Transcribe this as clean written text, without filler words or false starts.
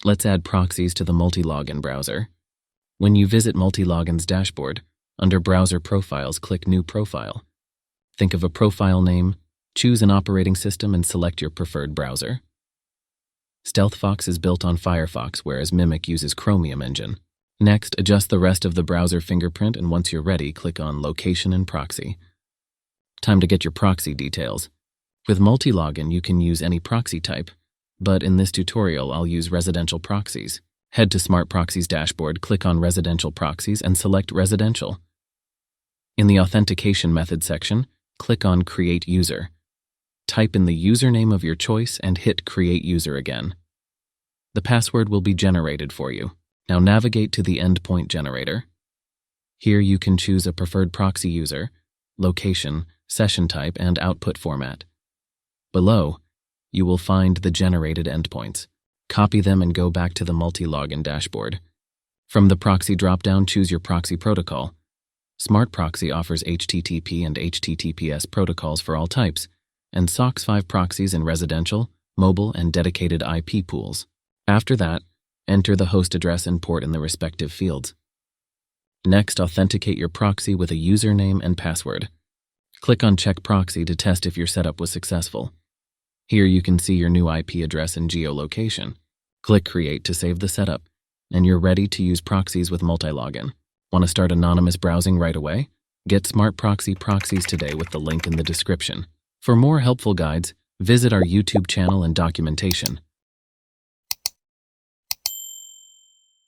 Let's add proxies to the Multilogin browser. When you visit Multilogin's dashboard, under Browser Profiles, click New Profile. Think of a profile name, choose an operating system, and select your preferred browser. StealthFox is built on Firefox, whereas Mimic uses Chromium engine. Next, adjust the rest of the browser fingerprint, and once you're ready, click on Location and Proxy. Time to get your proxy details. With Multilogin, you can use any proxy type, but in this tutorial, I'll use residential proxies. Head to Smartproxy's dashboard, click on Residential Proxies, and select Residential. In the Authentication Method section, click on Create User. Type in the username of your choice and hit Create User again. The password will be generated for you. Now navigate to the Endpoint generator. Here you can choose a preferred proxy user, location, session type, and output format. Below, you will find the generated endpoints. Copy them and go back to the Multilogin dashboard. From the Proxy dropdown, choose your proxy protocol. Smartproxy offers HTTP and HTTPS protocols for all types, and SOCKS 5 proxies in residential, mobile, and dedicated IP pools. After that, enter the host address and port in the respective fields. Next, authenticate your proxy with a username and password. Click on Check Proxy to test if your setup was successful. Here you can see your new IP address and geolocation. Click Create to save the setup, and you're ready to use proxies with Multilogin. Want to start anonymous browsing right away? Get Smartproxy proxies today with the link in the description. For more helpful guides, visit our YouTube channel and documentation.